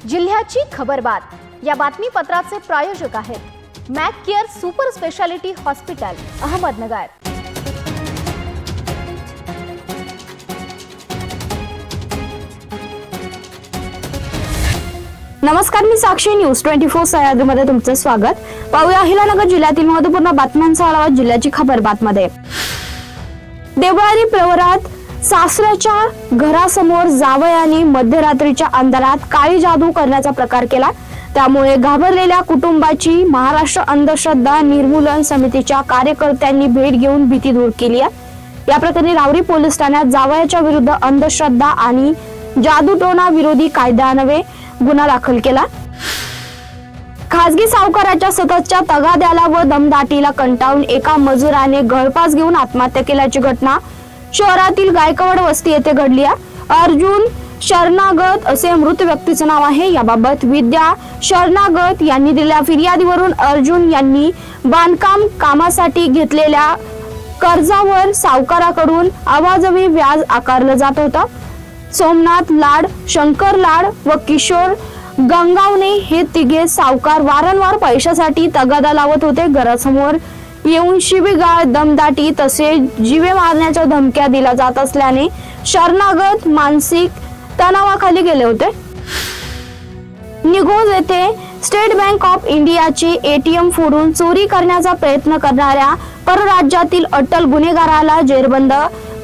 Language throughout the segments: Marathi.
जिल्ह्याची खबरबात या बातमीपत्राचे प्रायोजक आहेत Mac care super speciality hospital Ahmednagar. नमस्कार, मी साक्षी न्यूज 24 सह्याद्रीमध्ये तुमचे स्वागत। पाहूया अहिलानगर जिल्ह्यातील महत्त्वपूर्ण बातम्यांचा आढावा जिल्ह्याची खबरबातमध्ये। देवळाली प्रवरात सासऱ्याच्या घरासमोर जावयाने मध्यरात्रीच्या अंधारात काळी जादू करण्याचा प्रकार केला। त्यामुळे घाबरलेल्या कुटुंबाची महाराष्ट्र अंधश्रद्धा निर्मूलन समितीच्या कार्यकर्त्यांनी भेट घेऊन भीती दूर केली आहे। या प्रकरणी रावरी पोलीस ठाण्यात जावयाच्या विरुद्ध अंधश्रद्धा आणि जादूटोणा विरोधी कायद्यान्वये गुन्हा दाखल केला। खासगी सावकाराच्या सततच्या तगाद्याला व दमदाटीला कंटाळून एका मजुराने गळफास घेऊन आत्महत्या केल्याची घटना शहरातील गायकवाड वस्ती येथे घडली आहे। अर्जुन शरणागत असे मृत व्यक्तीचे नाव आहे। याबाबत विद्या शरणागत यांनी दिलेल्या फिर्यादीवरून अर्जुन यांनी बांधकाम कामासाठी घेतलेल्या कर्जावर सावकाराकडून अवाजवी व्याज आकारलं जात होतं। सोमनाथ लाड, शंकर लाड व किशोर गंगावणे हे तिघे सावकार वारंवार पैशासाठी तगादा लावत होते। घरासमोर येऊन शिवीगाळ, दमदाटी तसेच जीवे मारण्याच्या धमक्या दिल्या जात असल्याने शरणागत मानसिक तणावाखाली गेले होते। निघोज येथे स्टेट बँक ऑफ इंडियाचे एटीएम फोडून चोरी करण्याचा प्रयत्न करणाऱ्या परराज्यातील अट्टल गुन्हेगाराला जेरबंद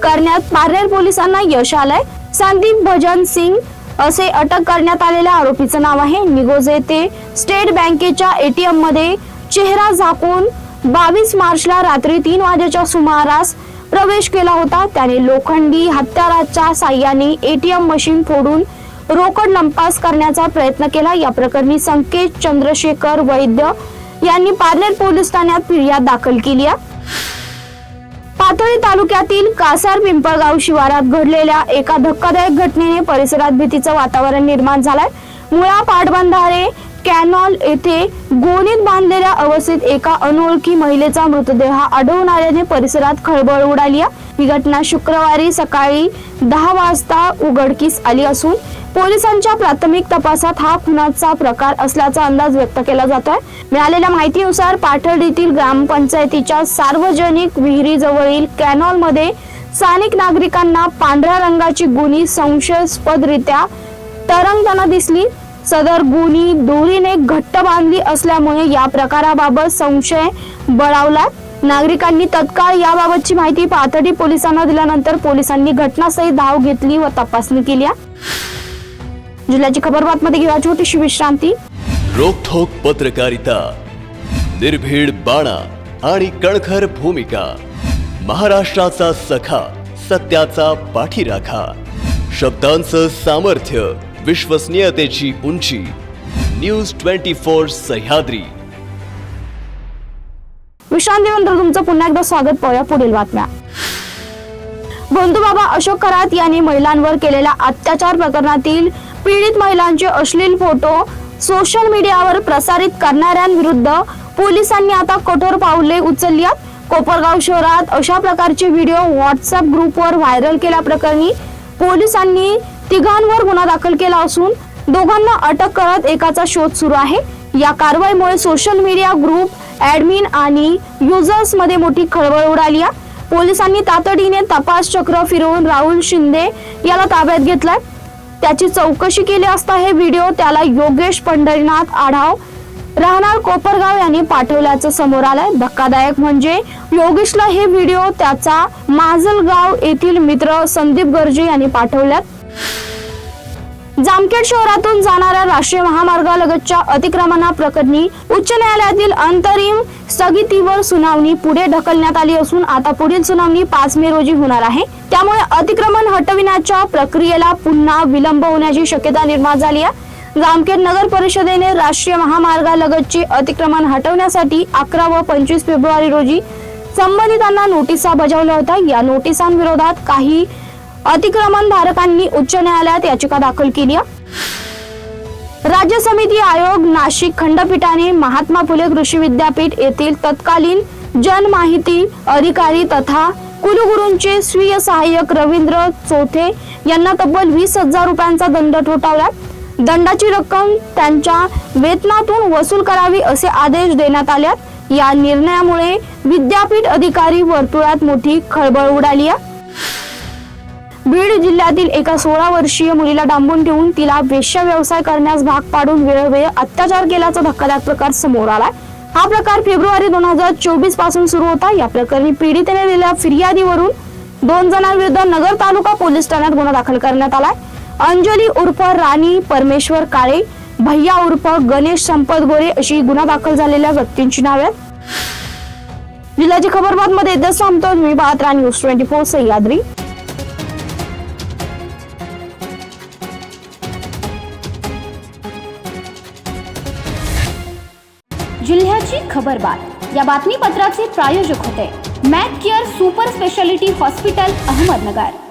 करण्यात पारनेर पोलिसांना यश आलंय। संदीप भजन सिंग असे अटक करण्यात आलेल्या आरोपीचे नाव आहे। निघोज येथे स्टेट बँकेच्या एटीएम मध्ये चेहरा झाकून 22 मार्चला रात्री 3 वाजेच्या सुमारास प्रवेश केला होता। त्याने लोखंडी हत्याराच्या साह्याने एटीएम मशीन फोडून रोकड लंपास करण्याचा प्रयत्न केला। या प्रकरणी संकेत चंद्रशेखर वैद्य यांनी पारनेर पोलीस ठाण्यात फिर्याद दाखल केली आहे। पाथर्डी तालुक्यातील कासार पिंपळगाव शिवारात घडलेल्या एका धक्कादायक घटनेने परिसरात भीतीचं वातावरण निर्माण झालंय। मुळा पाटबंधारे कॅनॉल येथे गोणीत बांधलेल्या अवस्थेत एका अनोळखी महिलेचा मृतदेह आढळून आल्याने परिसरात खळबळ उडाली आहे। ही घटना शुक्रवारी सकाळी 10 वाजता उघडकीस आली असून पोलिसांच्या प्राथमिक तपासात हा खुनाचा प्रकार असल्याचा अंदाज व्यक्त केला जातोय। मिळालेल्या माहितीनुसार पाथर्डीतील ग्रामपंचायतीच्या सार्वजनिक विहिरीजवळील कॅनॉल मध्ये स्थानिक नागरिकांना पांढऱ्या रंगाची गुणी संशयास्पदरित्या तरंगताना दिसली। सदर गुणी दोरीने घट्ट बांधली असल्यामुळे या प्रकाराबाबत संशय बळावला। नागरिकांनी तत्काळ याबाबतची माहिती पाथर्डी पोलिसांना दिल्यानंतर पोलिसांनी घटनास्थळी धाव घेतली व तपासणी केली। जिल्ह्याची खबरबातमध्ये घेऊया छोटीशी विश्रांती। रोखोक पत्रकारिता, निर्भीड बाणा आणि कणखर भूमिका, महाराष्ट्राचा सखा, सत्याचा पाठीराखा, शब्दांचं सामर्थ्य, विश्वसनीयतेची उंची, न्यूज 24 सह्याद्री। विश्रांतीनंतर तुमचं पुन्हा एकदा स्वागत। पाहूया पुढील बातम्या। बंधुबाबा अशोक खरात यांनी महिलांवर केलेल्या अत्याचार प्रकरणातील पीडित महिलांचे अश्लील फोटो सोशल मीडियावर प्रसारित करणाऱ्यांविरुद्ध पोलिसांनी आता कठोर पावले उचलली आहेत। कोपरगाव शहरात अशा प्रकारचे व्हिडिओ व्हॉट्सअप ग्रुपवर व्हायरल केल्याप्रकरणी पोलिसांनी तिघांवर गुन्हा दाखल केला असून दोघांना अटक करत एकाचा शोध सुरू आहे। या कारवाईमुळे सोशल मीडिया ग्रुप ऍडमिन आणि युजर्स मध्ये मोठी खळबळ उडाली आहे। पोलिसांनी तातडीने तपास चक्र फिरवून राहुल शिंदे याला ताब्यात घेतलाय। त्याची चौकशी केली असता हे व्हिडिओ त्याला योगेश पंढरीनाथ आढाव राहणार कोपरगाव यांनी पाठवल्याचं समोर आलंय। धक्कादायक म्हणजे योगेशला हे व्हिडिओ त्याचा माजलगाव येथील मित्र संदीप गर्जे यांनी पाठवल्यात। जामखेड शहरातून जाणाऱ्या राष्ट्रीय महामार्गालगतच्या अतिक्रमणा प्रकरणी उच्च न्यायालयातील अंतरिम स्थगितीवर सुनावणी पुढे ढकलण्यात आली असून आता पुढील सुनावणी 5 मे रोजी होणार आहे। त्यामुळे अतिक्रमण हटविण्याच्या प्रक्रियेला पुन्हा विलंब होण्याची शक्यता निर्माण झाली आहे। जामखेड नगर परिषदेने राष्ट्रीय महामार्गालगतचे अतिक्रमण हटवण्यासाठी 11 व 25 फेब्रुवारी रोजी संबंधितांना नोटिसा बजावल्या होत्या। या नोटिसांविरोधात काही अतिक्रमण धारकांनी उच्च न्यायालयात याचिका दाखल केली आहे। राज्य समिती आयोग नाशिक खंडपीठाने महात्मा फुले कृषी विद्यापीठ येथील तत्कालीन जनमाहिती अधिकारी तथा कुलगुरूंचे स्वीय सहाय्यक रवींद्र चोथे यांना तब्बल 20,000 रुपयांचा दंड ठोठावला। दंडाची रक्कम त्यांच्या वेतनातून वसूल करावी असे आदेश देण्यात आल्यात। या निर्णयामुळे विद्यापीठ अधिकारी वर्तुळात मोठी खळबळ उडाली आहे। बीड जिल्ह्यातील एका 16 वर्षीय मुलीला डांबून ठेवून तिला वेश्या व्यवसाय करण्यास भाग पाडून वेळोवेळी अत्याचार केल्याचा धक्कादायक प्रकार समोर आलाय। हा प्रकार फेब्रुवारी 2024 पासून सुरू होता। या प्रकरणी पीडितेने दिलेल्या फिर्यादीवरून 2 जणांविरुद्ध नगर तालुका पोलीस ठाण्यात गुन्हा दाखल करण्यात आलाय। अंजली उर्फ राणी परमेश्वर काळे, भैया उर्फ गणेश संपत गोरे अशी गुन्हा दाखल झालेल्या व्यक्तींची नावे आहेत। जिल्ह्याची खबरबात मध्ये इथं थांबतो। मी पाहत राहा न्यूज 24 सह्याद्री। जिल्ह्याची खबरबात या बातमीपत्राचे प्रायोजक होते Mac care super speciality hospital Ahmednagar.